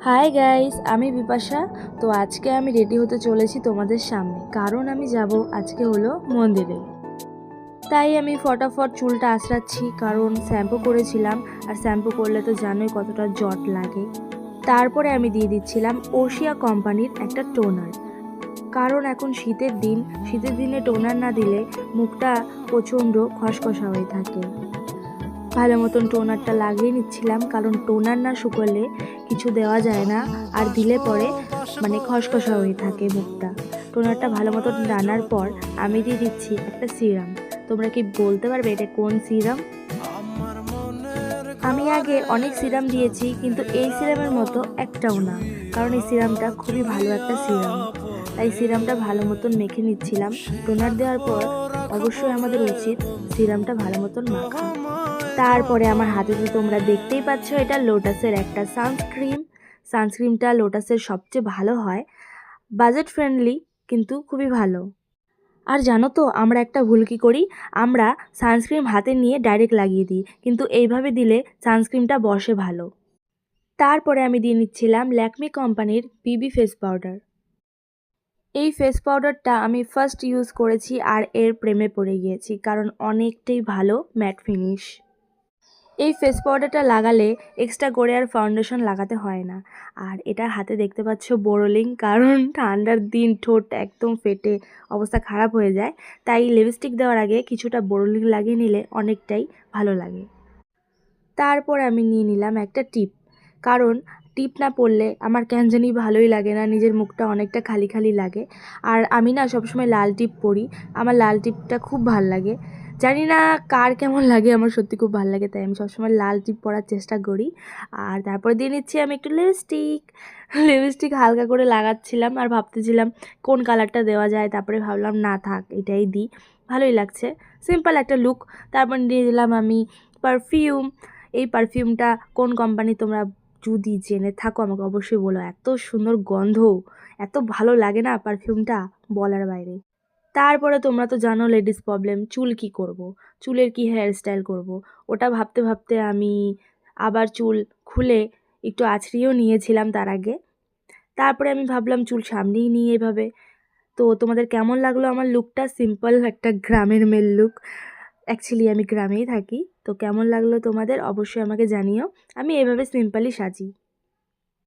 Hi guys, আমি বিপাশা। তো আজকে আমি রেডি হতে চলেছি তোমাদের সামনে, কারণ আমি যাব আজকে হলো মন্দিরে। তাই আমি ফটাফট চুলটা আঁচড়াচ্ছি, কারণ শ্যাম্পু করেছিলাম, আর শ্যাম্পু করলে তো জানোই কতটা জট লাগে। তারপরে আমি দিয়ে দিচ্ছিলাম ওশিয়া কোম্পানির একটা টোনার, কারণ এখন শীতের দিনে টোনার না দিলে মুখটা প্রচণ্ড খসখসা হয়ে থাকে। ভালো মতন টোনারটা লাগিয়ে নিচ্ছিলাম, কারণ টোনার না শুকোলে কিছু দেওয়া যায় না, আর দিলে পরে খসখসা হয়ে থাকে মুখটা। টোনারটা ভালো মতন টানার পর আমি দিয়ে দিচ্ছি একটা সিরাম। তোমরা কি বলতে পারবে এটা কোন সিরাম? আমি আগে অনেক সিরাম দিয়েছি, কিন্তু এই সিরামের মতো একটাও না, কারণ এই সিরামটা খুবই ভালো একটা সিরাম। তাই সিরামটা ভালো মতন মেখে নিচ্ছিলাম। টোনার দেওয়ার পর অবশ্যই আমাদের উচিত সিরামটা ভালো মতন মাখা। তারপরে আমার হাতে তো তোমরা দেখতেই পাচ্ছ, এটা লোটাসের একটা সানস্ক্রিনটা লোটাসের সবচেয়ে ভালো হয়, বাজেট ফ্রেন্ডলি, কিন্তু খুবই ভালো। আর জানো তো আমরা একটা ভুল কি করি, আমরা সানস্ক্রিন হাতে নিয়ে ডাইরেক্ট লাগিয়ে দিই, কিন্তু এইভাবে দিলে সানস্ক্রিনটা বসে ভালো। তারপরে আমি দিয়ে নিচ্ছিলাম ল্যাকমি কোম্পানির বিবি ফেস পাউডার। এই ফেস পাউডারটা আমি ফার্স্ট ইউজ করেছি আর এর প্রেমে পড়ে গিয়েছি, কারণ অনেকটাই ভালো ম্যাট ফিনিশ। এই ফেস পাউডারটা লাগালে এক্সট্রা করে আর ফাউন্ডেশন লাগাতে হয় না। আর এটা হাতে দেখতে পাচ্ছ বোরোলিং, কারণ ঠান্ডার দিন ঠোঁট একদম ফেটে অবস্থা খারাপ হয়ে যায়। তাই লিপস্টিক দেওয়ার আগে কিছুটা বোরোলিং লাগিয়ে নিলে অনেকটাই ভালো লাগে। তারপর আমি নিয়ে নিলাম একটা টিপ, কারণ টিপ না পরলে আমার কেন জানি ভালোই লাগে না, নিজের মুখটা অনেকটা খালি খালি লাগে। আর আমি না সবসময় লাল টিপ পরি, আমার লাল টিপটা খুব ভাল লাগে। জানি না কার কেমন লাগে, আমার সত্যি খুব ভালো লাগে, তাই আমি সবসময় লাল টিপ পরার চেষ্টা করি। আর তারপরে দিয়ে নিচ্ছি আমি একটু লিপস্টিক হালকা করে লাগাচ্ছিলাম আর ভাবতেছিলাম কোন কালারটা দেওয়া যায়। তারপরে ভাবলাম না থাক, এটাই দিই, ভালোই লাগছে, সিম্পল একটা লুক। তারপর দিয়ে দিলাম আমি পারফিউম। এই পারফিউমটা কোন কোম্পানি তোমরা যদি জেনে থাকো আমাকে অবশ্যই বলো, এত সুন্দর গন্ধ, এত ভালো লাগে না পারফিউমটা, বলার বাইরে। তারপরে তোমরা তো জানো লেডিস প্রবলেম, চুল কি করব, চুলের কি হেয়ার স্টাইল করব, ওটা ভাবতে ভাবতে আমি আবার চুল খুলে একটু আছড়িয়েও নিয়েছিলাম তার আগে। তারপরে আমি ভাবলাম চুল সামনেই নিয়ে এভাবে। তো তোমাদের কেমন লাগলো আমার লুকটা? সিম্পল একটা গ্রামের মেয়ের লুক, অ্যাকচুয়ালি আমি গ্রামেই থাকি। তো কেমন লাগলো তোমাদের অবশ্যই আমাকে জানিও, আমি এভাবে সিম্পলই সাজি।